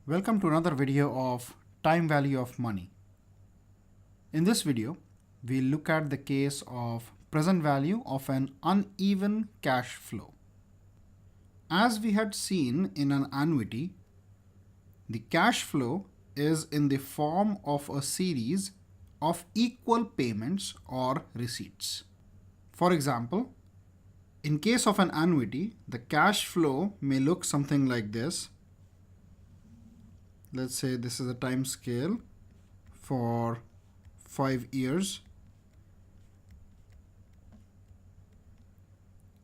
Welcome to another video of time value of money. In this video, we'll look at the case of present value of an uneven cash flow. As we had seen in an annuity, the cash flow is in the form of a series of equal payments or receipts. For example, in case of an annuity, the cash flow may look something like this. Let's say this is a time scale for 5 years,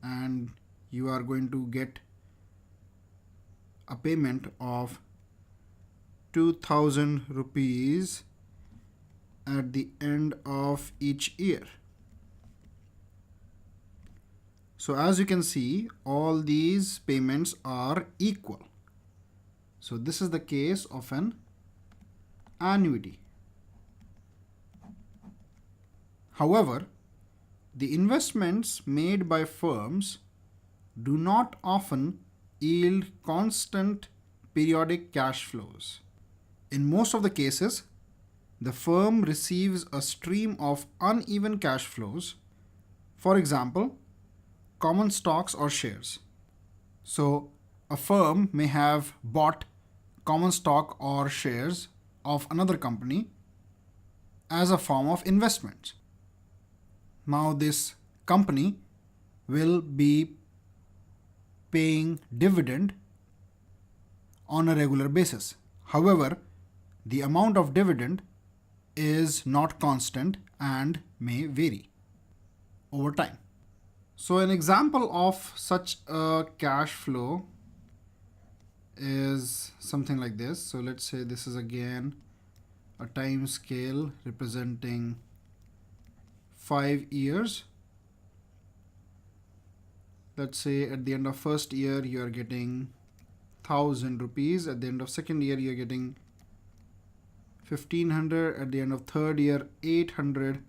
and you are going to get a payment of 2000 rupees at the end of each year. So as you can see, all these payments are equal. So this is the case of an annuity. However, the investments made by firms do not often yield constant periodic cash flows. In most of the cases, the firm receives a stream of uneven cash flows. For example, common stocks or shares. So a firm may have bought common stock or shares of another company as a form of investment. Now this company will be paying dividend on a regular basis. However, the amount of dividend is not constant and may vary over time. So an example of such a cash flow is something like this. So let's say this is again a time scale representing 5 years. Let's say at the end of first year you are getting 1000 rupees. At the end of second year you are getting 1500. At the end of third year 800.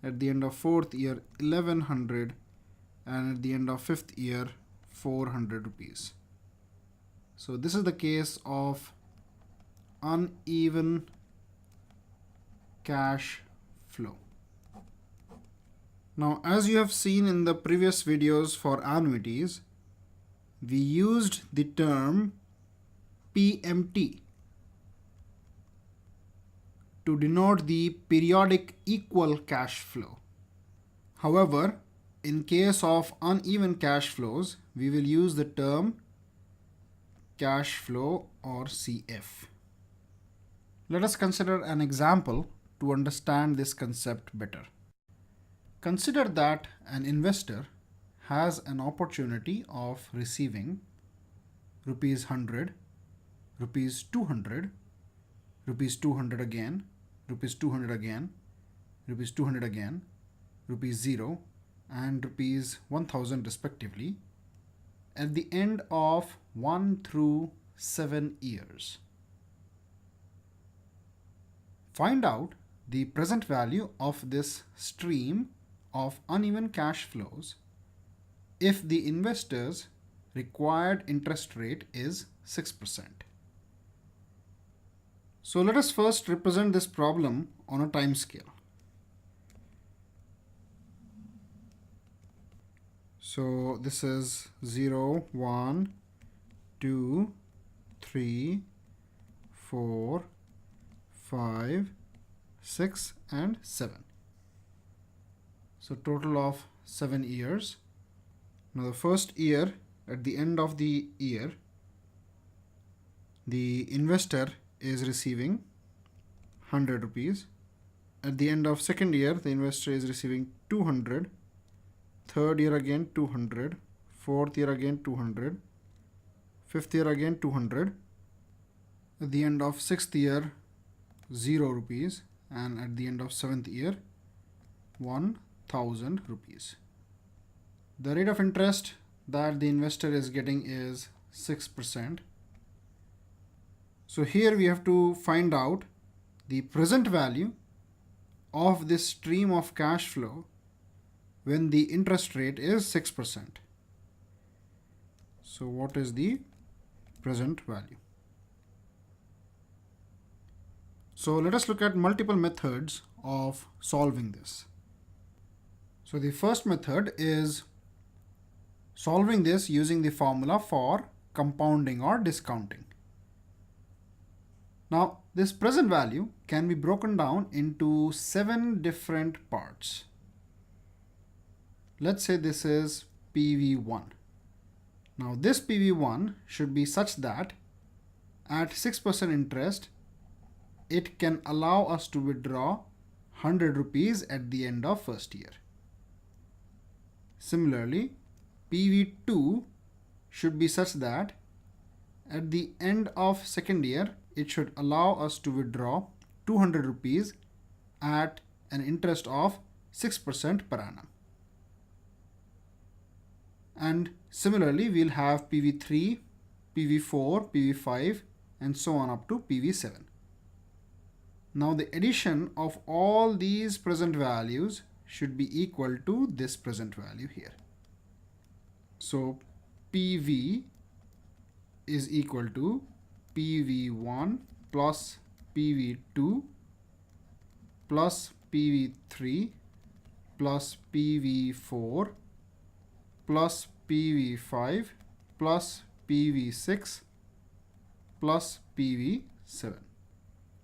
At the end of fourth year 1100. And at the end of fifth year 400 rupees. So this is the case of uneven cash flow. Now, as you have seen in the previous videos for annuities, we used the term PMT to denote the periodic equal cash flow. However, in case of uneven cash flows, we will use the term cash flow or CF. Let us consider an example to understand this concept better. Consider that an investor has an opportunity of receiving rupees 100, rupees 200, rupees 200 again, rupees 200 again, rupees 200 again, rupees 0, and rupees 1000 respectively at the end of 1 through 7 years. Find out the present value of this stream of uneven cash flows if the investor's required interest rate is 6%. So let us first represent this problem on a time scale. So this is 0, 1, 2, 3, 4, 5, 6, and 7. So total of 7 years. Now the first year, at the end of the year, the investor is receiving 100 rupees. At the end of second year, the investor is receiving 200. Third year again 200, fourth year again 200, fifth year again 200. At the end of sixth year 0 rupees, and at the end of seventh year 1000 rupees. The rate of interest that the investor is getting is 6%. So here we have to find out the present value of this stream of cash flow when the interest rate is 6%. So what is the present value? So let us look at multiple methods of solving this. So the first method is solving this using the formula for compounding or discounting. Now, this present value can be broken down into 7 different parts. Let's say this is PV1. Now, this PV1 should be such that at 6% interest, it can allow us to withdraw 100 rupees at the end of first year. Similarly, PV2 should be such that at the end of second year, it should allow us to withdraw 200 rupees at an interest of 6% per annum. And similarly, we'll have PV3, PV4, PV5, and so on up to PV7. Now the addition of all these present values should be equal to this present value here. So PV is equal to PV1 plus PV2 plus PV3 plus PV4 plus PV5 plus PV6 plus PV7.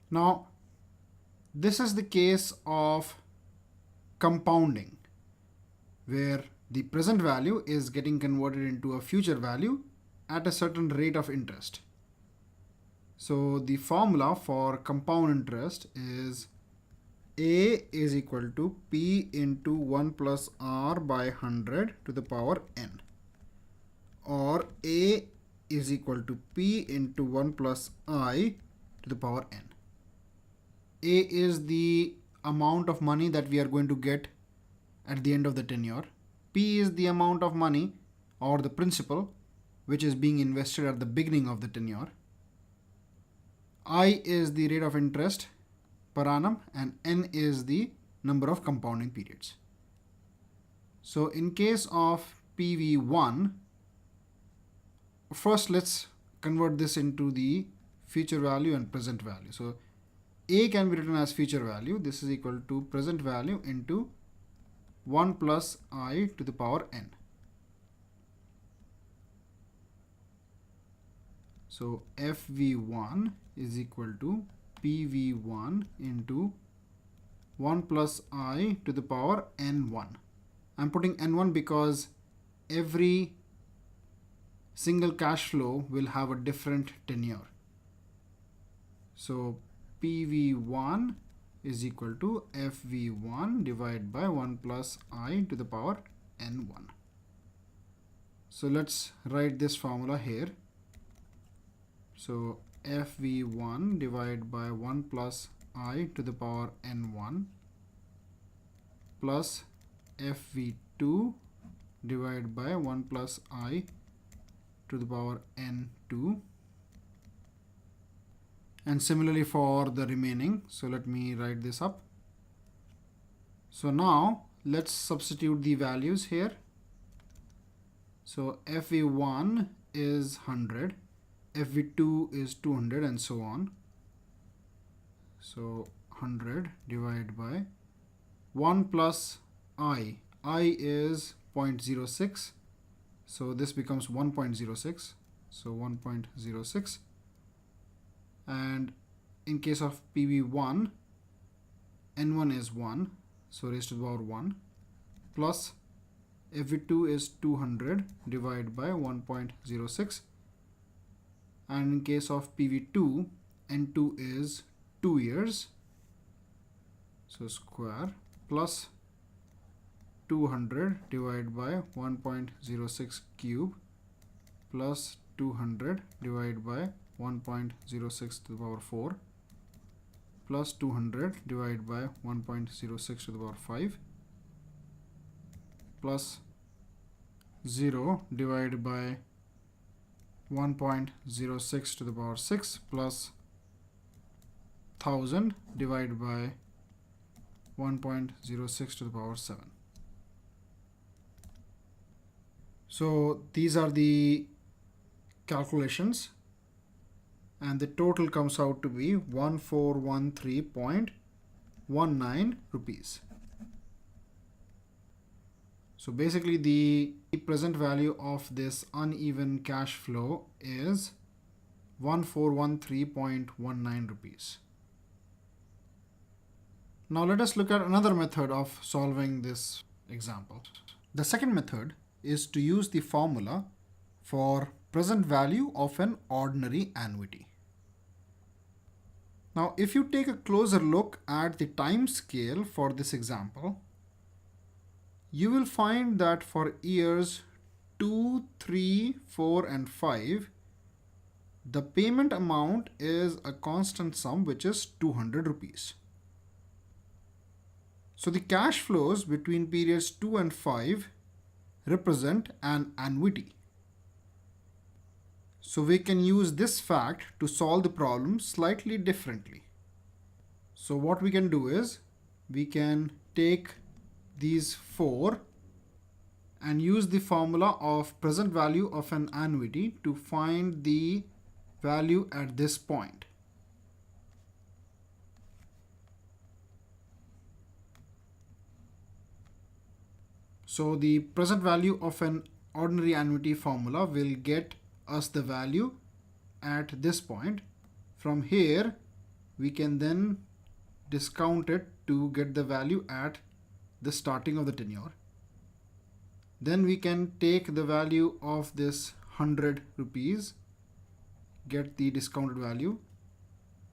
Now, this is the case of compounding, where the present value is getting converted into a future value at a certain rate of interest. So the formula for compound interest is A is equal to P into 1 plus R by 100 to the power n, or A is equal to P into 1 plus I to the power n. A is the amount of money that we are going to get at the end of the tenure. P is the amount of money or the principal which is being invested at the beginning of the tenure. I is the rate of interest per annum, and n is the number of compounding periods. So in case of PV1, first let's convert this into the future value and present value. So A can be written as future value. This is equal to present value into 1 plus I to the power n. So FV1 is equal to PV1 into 1 plus I to the power n1. I'm putting n1 because every single cash flow will have a different tenure. So PV1 is equal to FV1 divided by 1 plus I to the power n1. So let's write this formula here. So FV1 divided by 1 plus I to the power n1 plus FV2 divided by 1 plus I to the power n2. And similarly for the remaining. So let me write this up. So now let's substitute the values here. So FV1 is 100, FV2 is 200, and so on. So 100 divided by 1 plus I is 0.06. So this becomes 1.06. So 1.06. And in case of PV1, n1 is 1, so raised to the power 1, plus FV2 is 200 divided by 1.06, and in case of PV2, n2 is 2 years, so square, plus 200 divided by 1.06 cube plus 200 divided by 1.06 to the power 4 plus 200 divided by 1.06 to the power 5 plus 0 divided by 1.06 to the power 6 plus 1000 divided by 1.06 to the power 7. So these are the calculations, and the total comes out to be 1413.19 rupees. So basically the present value of this uneven cash flow is 1413.19 rupees. Now let us look at another method of solving this example. The second method is to use the formula for present value of an ordinary annuity. Now if you take a closer look at the time scale for this example, you will find that for years 2, 3, 4 and 5, the payment amount is a constant sum, which is 200 rupees. So the cash flows between periods 2 and 5 represent an annuity. So we can use this fact to solve the problem slightly differently. So what we can do is we can take these 4 and use the formula of present value of an annuity to find the value at this point. So the present value of an ordinary annuity formula will get us the value at this point. From here, we can then discount it to get the value at the starting of the tenure. Then we can take the value of this 100 rupees, get the discounted value,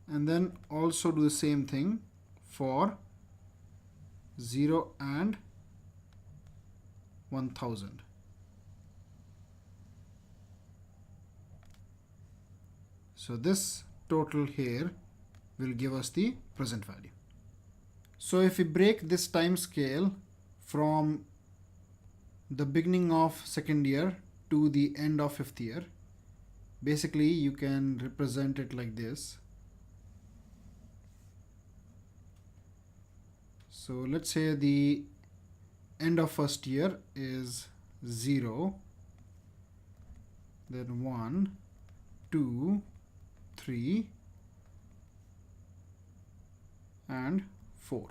and then also do the same thing for 0 and 1000. So this total here will give us the present value. So if we break this time scale from the beginning of second year to the end of fifth year, basically you can represent it like this. So let's say the end of first year is 0, then 1, 2, 3 and 4.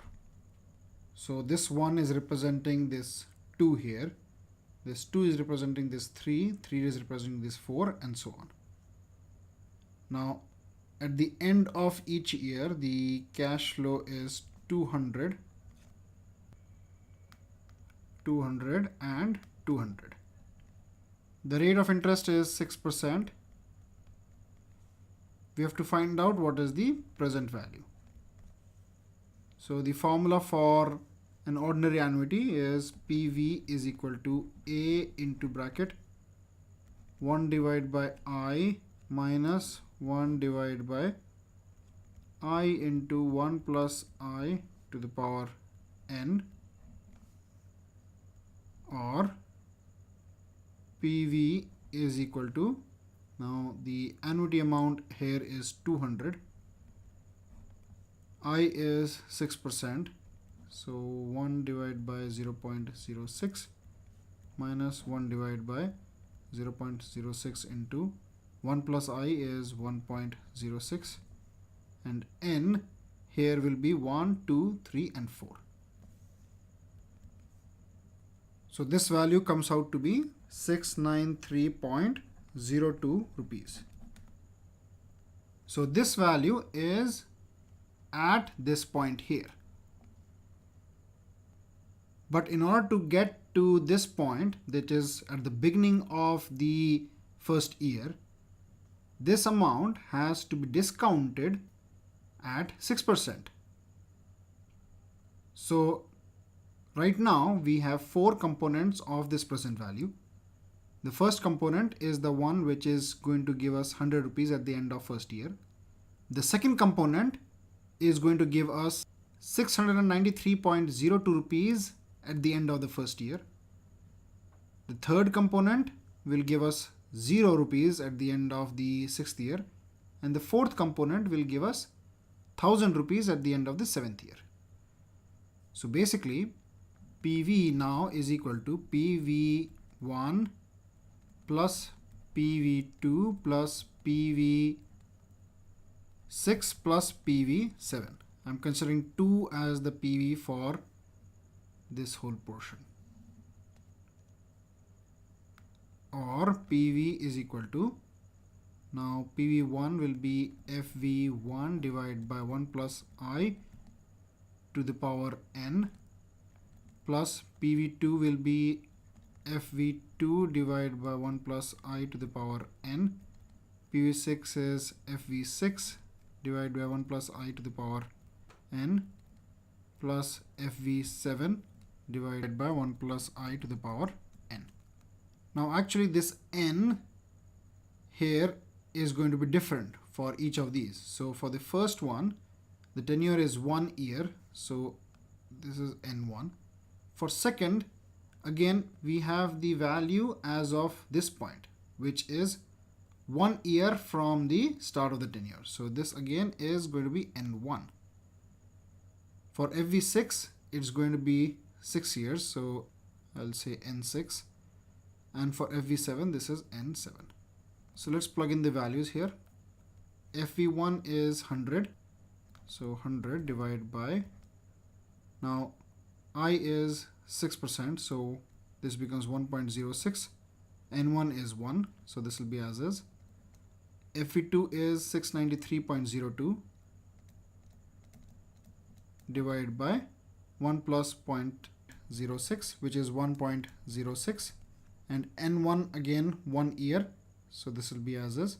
So this 1 is representing this 2 here, this 2 is representing this 3, 3 is representing this 4 and so on. Now at the end of each year the cash flow is 200, 200 and 200. The rate of interest is 6%. We have to find out what is the present value. So the formula for an ordinary annuity is PV is equal to A into bracket 1 divided by I minus 1 divided by I into 1 plus I to the power n, or PV is equal to, now the annuity amount here is 200, I is 6%, so 1 divided by 0.06 minus 1 divided by 0.06 into 1 plus I is 1.06, and n here will be 1, 2, 3 and 4. So this value comes out to be 693.02 rupees. So this value is at this point here. But in order to get to this point, that is at the beginning of the first year, this amount has to be discounted at 6%. So right now we have 4 components of this present value. The first component is the one which is going to give us 100 rupees at the end of first year. The second component is going to give us 693.02 rupees at the end of the first year. The third component will give us 0 rupees at the end of the 6th year, and the fourth component will give us 1000 rupees at the end of the 7th year. So basically PV now is equal to PV1 plus PV2 plus PV3 6 plus PV 7. I'm considering 2 as the PV for this whole portion. Or PV is equal to, now PV1 will be FV1 divided by 1 plus I to the power n, plus PV2 will be FV2 divided by 1 plus I to the power n. PV6 is FV6 divided by 1 plus I to the power n, plus FV7 divided by 1 plus I to the power n. Now actually this n here is going to be different for each of these. So for the first one, the tenure is 1 year, so this is n1. For second, again we have the value as of this point, which is 1 year from the start of the tenure. So this again is going to be n1. For FV6, it's going to be 6 years, so I'll say n6. And for FV7, this is n7. So let's plug in the values here. FV1 is 100, so 100 divided by, now I is 6%, so this becomes 1.06. N1 is 1, so this will be as is. FV2 is 693.02 divided by 1 plus 0.06, which is 1.06, and N1 again 1 year, so this will be as is,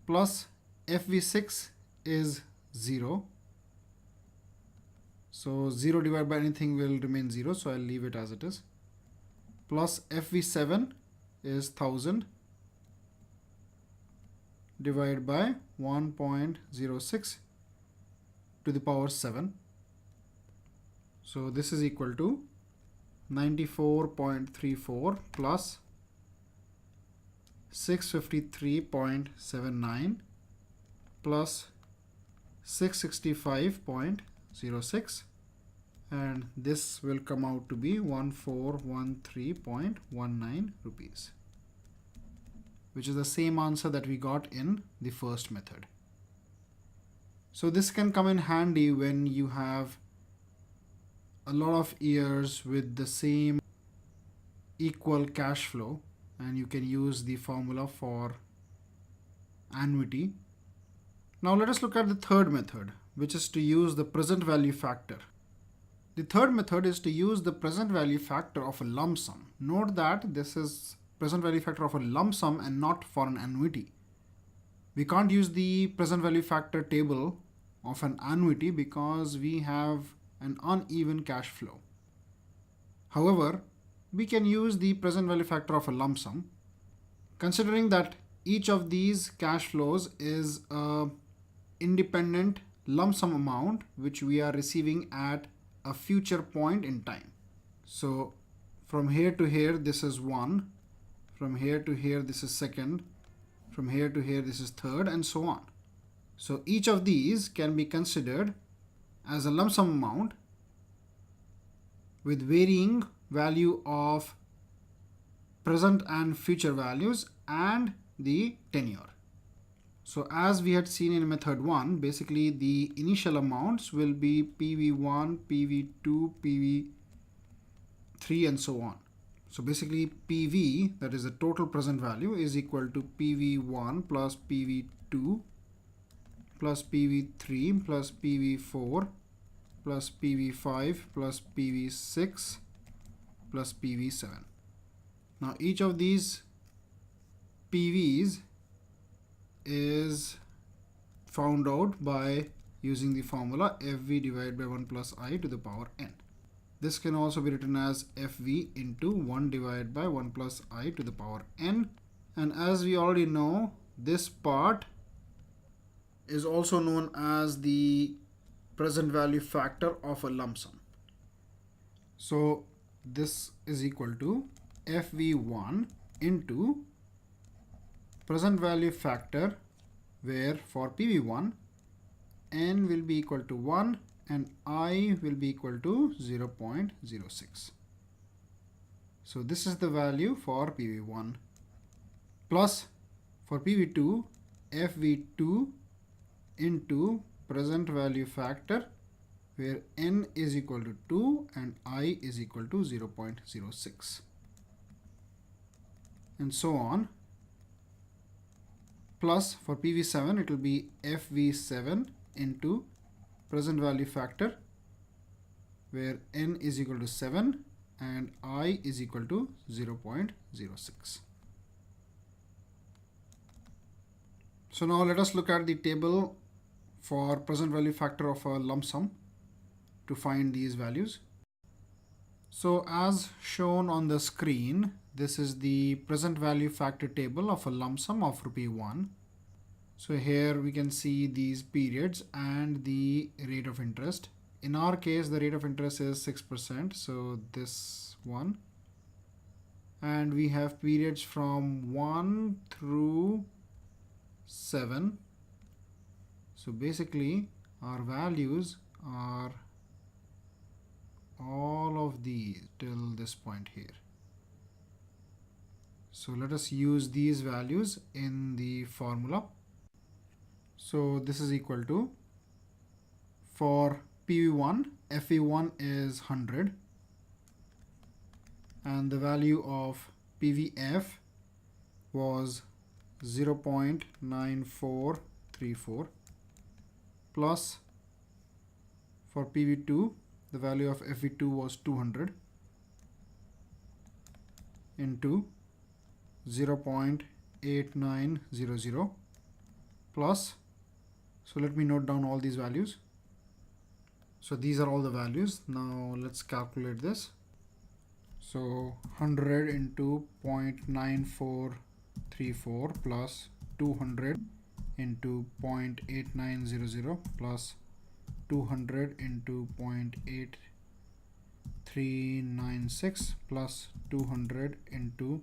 plus FV6 is 0, so 0 divided by anything will remain 0, so I'll leave it as it is, plus FV7 is 1000 divided by 1.06 to the power 7. So this is equal to 94.34 plus 653.79 plus 665.06, and this will come out to be 1413.19 rupees, which is the same answer that we got in the first method. So this can come in handy when you have a lot of years with the same equal cash flow, and you can use the formula for annuity. Now let us look at the third method, which is to use the present value factor. The third method is to use the present value factor of a lump sum. Note that this is present value factor of a lump sum and not for an annuity. We can't use the present value factor table of an annuity because we have an uneven cash flow. However, we can use the present value factor of a lump sum, considering that each of these cash flows is a independent lump sum amount which we are receiving at a future point in time. So from here to here this is 1, from here to here this is second, from here to here this is third, and so on. So each of these can be considered as a lump sum amount with varying value of present and future values and the tenure. So as we had seen in method 1, basically the initial amounts will be PV1, PV2, PV3 and so on. So basically PV, that is the total present value, is equal to PV1 plus PV2 plus PV3 plus PV4 plus PV5 plus PV6 plus PV7. Now each of these PVs is found out by using the formula FV divided by 1 plus I to the power n. This can also be written as FV into 1 divided by 1 plus I to the power n. And as we already know, this part is also known as the present value factor of a lump sum. So this is equal to FV1 into present value factor, where for PV1 n will be equal to 1 and I will be equal to 0.06. So this is the value for PV1, plus for PV2 FV2 into present value factor, where n is equal to 2 and I is equal to 0.06, and so on. Plus for PV7 it will be FV7 into present value factor, where n is equal to 7 and I is equal to 0.06. So now let us look at the table for present value factor of a lump sum to find these values. So as shown on the screen, this is the present value factor table of a lump sum of rupee 1. So here we can see these periods and the rate of interest. In our case, the rate of interest is 6%, so this one. And we have periods from 1 through 7. So basically our values are all of these till this point here. So let us use these values in the formula. So this is equal to, for PV1, FV1 is 100 and the value of PVF was 0.9434, plus for PV2 the value of FV2 was 200 into 0.8900 plus, so let me note down all these values. So these are all the values. Now let's calculate this. So 100 into 0.9434 plus 200 into 0.8900 plus 200 into 0.8396 plus 200 into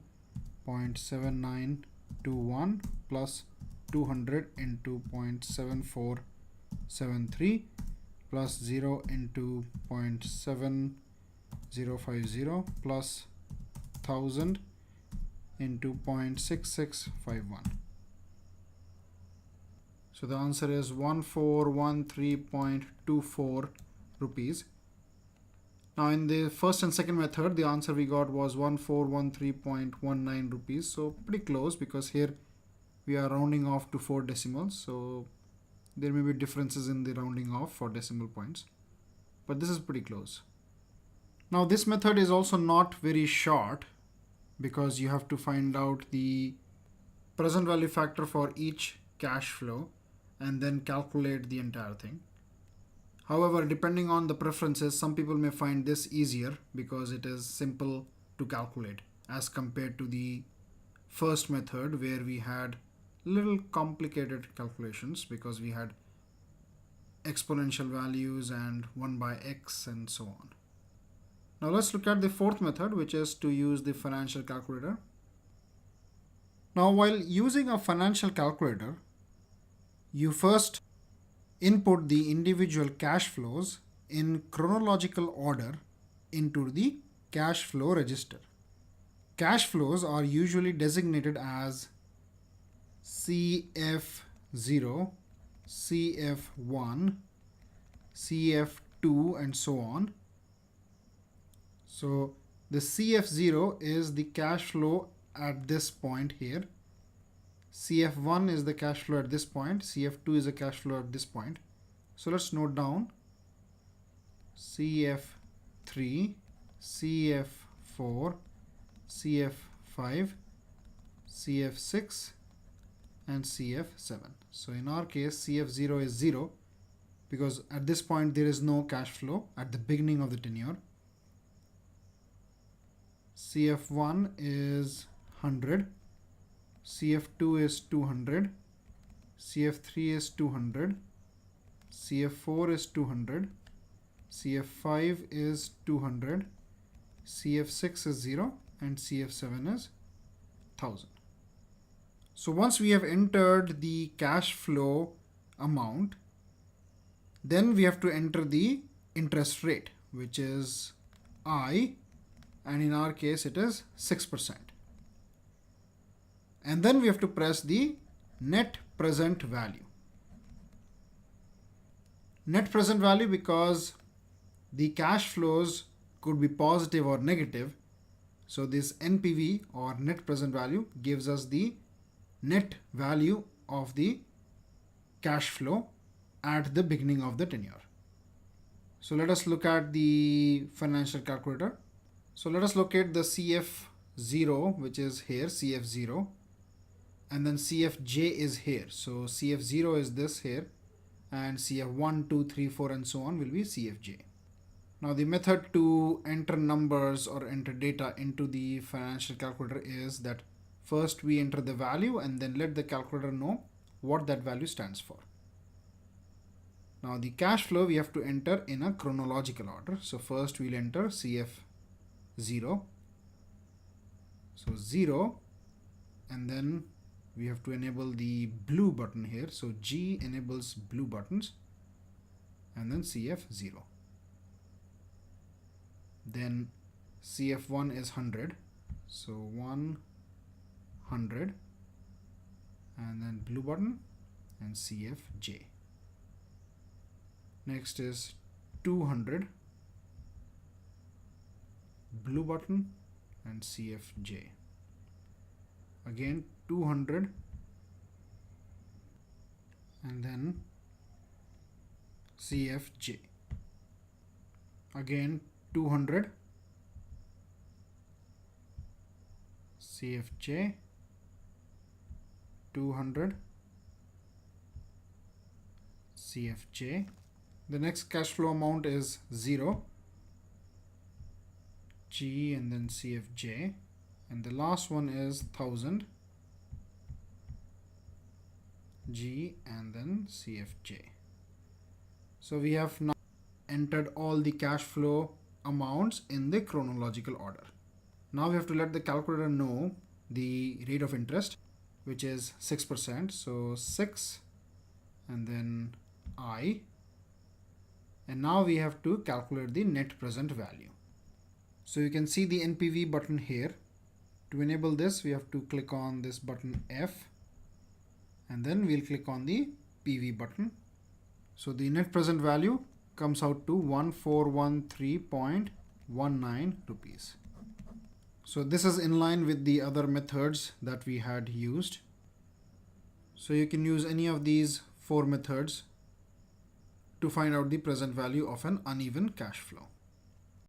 0.7921 plus 200 into 0.7473 plus 0 into 0.7050 plus 1000 into 0.6651. So the answer is 1413.24 rupees. Now in the first and second method, the answer we got was 1413.19 rupees. So pretty close, because here we are rounding off to 4 decimals. So there may be differences in the rounding off for decimal points, but this is pretty close. Now this method is also not very short, because you have to find out the present value factor for each cash flow and then calculate the entire thing. However, depending on the preferences, some people may find this easier because it is simple to calculate as compared to the first method, where we had little complicated calculations because we had exponential values and 1 by x and so on. Now let's look at the fourth method, which is to use the financial calculator. Now while using a financial calculator, you first input the individual cash flows in chronological order into the cash flow register. Cash flows are usually designated as CF0, CF1, CF2 and so on. So the CF0 is the cash flow at this point here. CF1 is the cash flow at this point. CF2 is the cash flow at this point. So let's note down CF3, CF4, CF5, CF6 and CF7. So in our case, CF0 is 0 because at this point there is no cash flow at the beginning of the tenure. CF1 is 100, CF2 is 200, CF3 is 200, CF4 is 200, CF5 is 200, CF6 is 0 and CF7 is 1000. So once we have entered the cash flow amount, then we have to enter the interest rate, which is I, and in our case it is 6%. And then we have to press the net present value. Net present value, because the cash flows could be positive or negative. So this NPV or net present value gives us the net value of the cash flow at the beginning of the tenure. So let us look at the financial calculator. So let us locate the CF0, which is here, CF0, and then CFJ is here. So CF0 is this here, and CF1, 2, 3, 4, and so on will be CFJ. Now the method to enter numbers or enter data into the financial calculator is that first we enter the value and then let the calculator know what that value stands for. Now the cash flow we have to enter in a chronological order. So first we'll enter CF0. So 0, and then we have to enable the blue button here. So G enables blue buttons, and then CF0. Then CF1 is 100. So 100, and then blue button and CFJ. Next is 200, blue button and CFJ. Again 200, and then CFJ. Again 200, CFJ, 200, CFJ. The next cash flow amount is 0, G, and then CFJ, and the last one is 1000, G, and then CFJ. So we have now entered all the cash flow amounts in the chronological order. Now we have to let the calculator know the rate of interest, which is 6%. So 6, and then I. And now we have to calculate the net present value. So you can see the NPV button here. To enable this, we have to click on this button F, and then we'll click on the PV button. So the net present value comes out to 1413.19 rupees. So this is in line with the other methods that we had used. So you can use any of these 4 methods to find out the present value of an uneven cash flow.